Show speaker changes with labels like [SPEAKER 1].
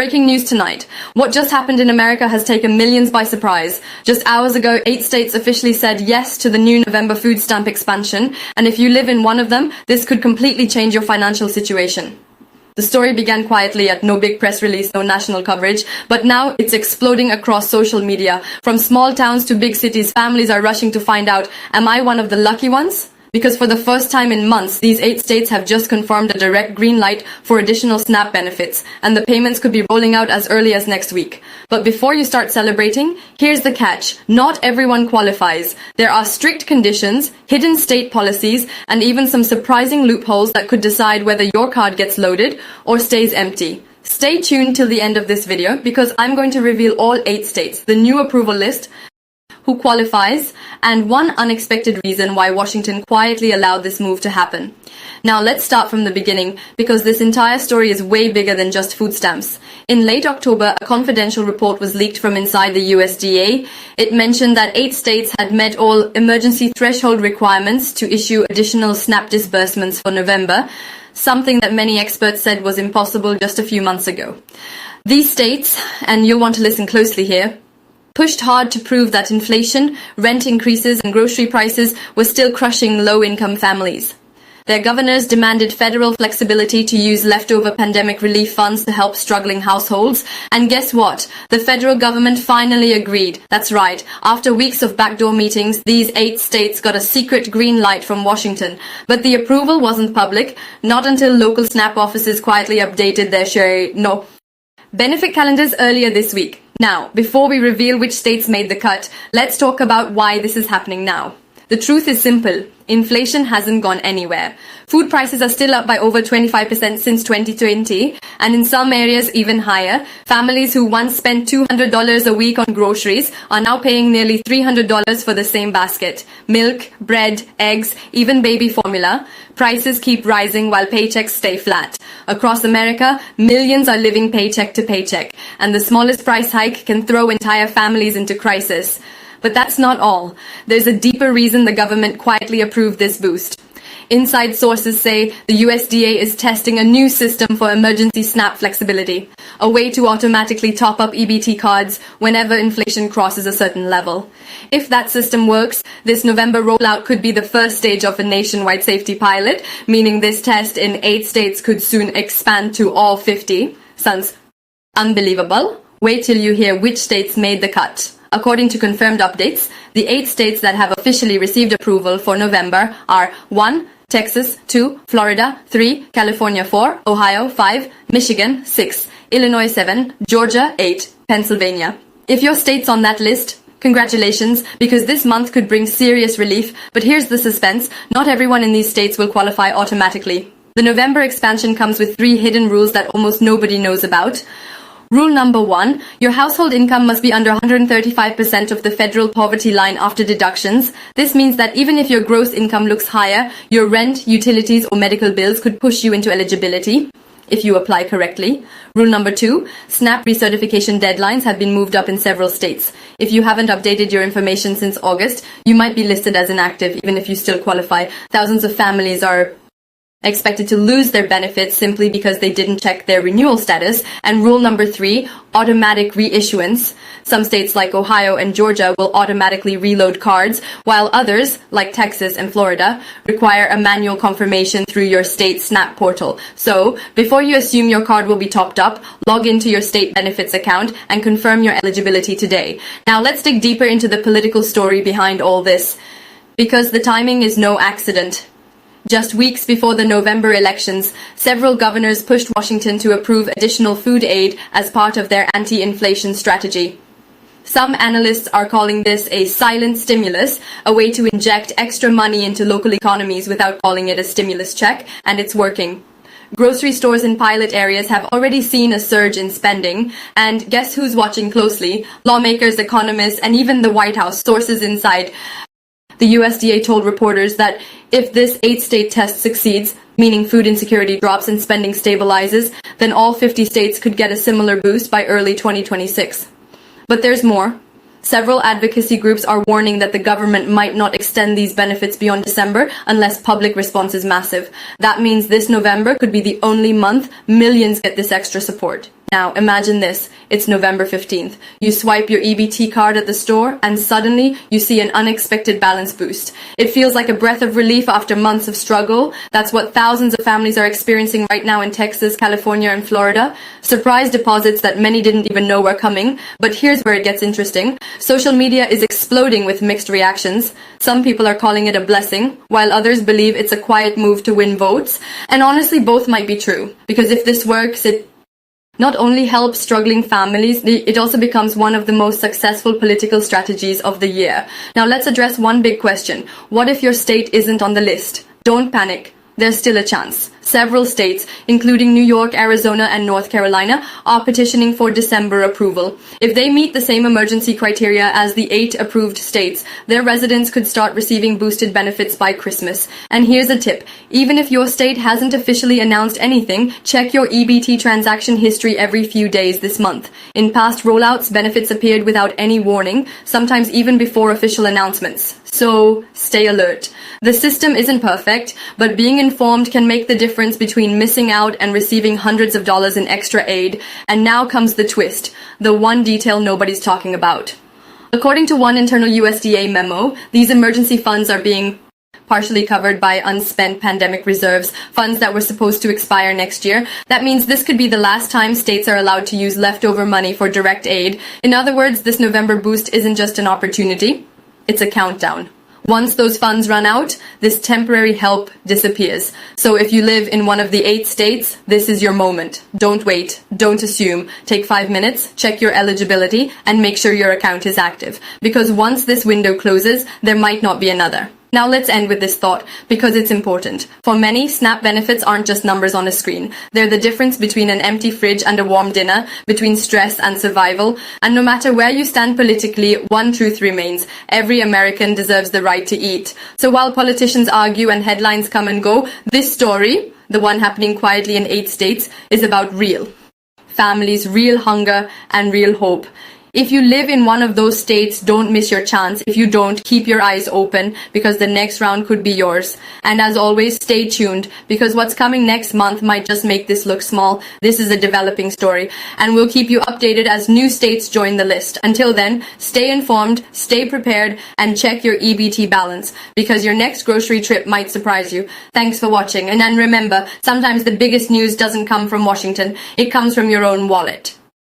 [SPEAKER 1] Breaking news tonight. What just happened in America has taken millions by surprise. Just hours ago, 8 states officially said yes to the new November food stamp expansion, and if you live in one of them, this could completely change your financial situation. The story began quietly at no big press release, no national coverage, but now it's exploding across social media. From small towns to big cities, families are rushing to find out, am I one of the lucky ones? Because for the first time in months, these 8 states have just confirmed a direct green light for additional SNAP benefits, and the payments could be rolling out as early as next week. But before you start celebrating, here's the catch. Not everyone qualifies. There are strict conditions, hidden state policies, and even some surprising loopholes that could decide whether your card gets loaded or stays empty. Stay tuned till the end of this video because I'm going to reveal all 8 states, the new approval list, who qualifies, and one unexpected reason why Washington quietly allowed this move to happen. Now let's start from the beginning, because this entire story is way bigger than just food stamps. In late October, a confidential report was leaked from inside the USDA. It mentioned that 8 states had met all emergency threshold requirements to issue additional SNAP disbursements for November, something that many experts said was impossible just a few months ago. These states, and you'll want to listen closely here, pushed hard to prove that inflation, rent increases, and grocery prices were still crushing low-income families. Their governors demanded federal flexibility to use leftover pandemic relief funds to help struggling households. And guess what? The federal government finally agreed. That's right. After weeks of backdoor meetings, these 8 states got a secret green light from Washington. But the approval wasn't public, not until local SNAP offices quietly updated their benefit calendars earlier this week. Now, before we reveal which states made the cut, let's talk about why this is happening now. The truth is simple. Inflation hasn't gone anywhere. Food prices are still up by over 25% since 2020, and in some areas even higher. Families who once spent $200 a week on groceries are now paying nearly $300 for the same basket. Milk, bread, eggs, even baby formula. Prices keep rising while paychecks stay flat. Across America, millions are living paycheck to paycheck, and the smallest price hike can throw entire families into crisis. But that's not all. There's a deeper reason the government quietly approved this boost. Inside sources say the USDA is testing a new system for emergency SNAP flexibility, a way to automatically top up EBT cards whenever inflation crosses a certain level. If that system works, this November rollout could be the first stage of a nationwide safety pilot, meaning this test in 8 states could soon expand to all 50. Sounds unbelievable? Wait till you hear which states made the cut. According to confirmed updates, the 8 states that have officially received approval for November are 1. Texas, 2. Florida, 3. California, 4. Ohio, 5. Michigan, 6. Illinois, 7. Georgia, 8. Pennsylvania. If your state's on that list, congratulations, because this month could bring serious relief, but here's the suspense. Not everyone in these states will qualify automatically. The November expansion comes with 3 hidden rules that almost nobody knows about. Rule number 1, your household income must be under 135% of the federal poverty line after deductions. This means that even if your gross income looks higher, your rent, utilities, or medical bills could push you into eligibility if you apply correctly. Rule number 2, SNAP recertification deadlines have been moved up in several states. If you haven't updated your information since August, you might be listed as inactive even if you still qualify. Thousands of families are expected to lose their benefits simply because they didn't check their renewal status. And rule number 3, automatic reissuance. Some states like Ohio and Georgia will automatically reload cards, while others, like Texas and Florida, require a manual confirmation through your state SNAP portal. So, before you assume your card will be topped up, log into your state benefits account and confirm your eligibility today. Now let's dig deeper into the political story behind all this, because the timing is no accident. Just weeks before the November elections, several governors pushed Washington to approve additional food aid as part of their anti-inflation strategy. Some analysts are calling this a silent stimulus, a way to inject extra money into local economies without calling it a stimulus check, and it's working. Grocery stores in pilot areas have already seen a surge in spending, and guess who's watching closely? Lawmakers, economists, and even the White House. Sources inside the USDA told reporters that if this 8-state test succeeds, meaning food insecurity drops and spending stabilizes, then all 50 states could get a similar boost by early 2026. But there's more. Several advocacy groups are warning that the government might not extend these benefits beyond December unless public response is massive. That means this November could be the only month millions get this extra support. Now, imagine this. It's November 15th. You swipe your EBT card at the store, and suddenly you see an unexpected balance boost. It feels like a breath of relief after months of struggle. That's what thousands of families are experiencing right now in Texas, California, and Florida. Surprise deposits that many didn't even know were coming. But here's where it gets interesting. Social media is exploding with mixed reactions. Some people are calling it a blessing, while others believe it's a quiet move to win votes. And honestly, both might be true. Because if this works, it not only helps struggling families, it also becomes one of the most successful political strategies of the year. Now let's address one big question. What if your state isn't on the list? Don't panic. There's still a chance. Several states, including New York, Arizona, and North Carolina, are petitioning for December approval. If they meet the same emergency criteria as the 8 approved states, their residents could start receiving boosted benefits by Christmas. And here's a tip. Even if your state hasn't officially announced anything, check your EBT transaction history every few days this month. In past rollouts, benefits appeared without any warning, sometimes even before official announcements. So, stay alert. The system isn't perfect, but being informed can make the difference between missing out and receiving hundreds of dollars in extra aid. And now comes the twist, the one detail nobody's talking about. According to one internal USDA memo, these emergency funds are being partially covered by unspent pandemic reserves, funds that were supposed to expire next year. That means this could be the last time states are allowed to use leftover money for direct aid. In other words, this November boost isn't just an opportunity, it's a countdown. Once those funds run out, this temporary help disappears. So if you live in one of the 8 states, this is your moment. Don't wait. Don't assume. Take 5 minutes, check your eligibility, and make sure your account is active. Because once this window closes, there might not be another. Now let's end with this thought, because it's important. For many, SNAP benefits aren't just numbers on a screen. They're the difference between an empty fridge and a warm dinner, between stress and survival. And no matter where you stand politically, one truth remains. Every American deserves the right to eat. So while politicians argue and headlines come and go, this story, the one happening quietly in 8 states, is about real families, real hunger, and real hope. If you live in one of those states, don't miss your chance. If you don't, keep your eyes open, because the next round could be yours. And as always, stay tuned, because what's coming next month might just make this look small. This is a developing story, and we'll keep you updated as new states join the list. Until then, stay informed, stay prepared, and check your EBT balance, because your next grocery trip might surprise you. Thanks for watching, and then remember, sometimes the biggest news doesn't come from Washington. It comes from your own wallet.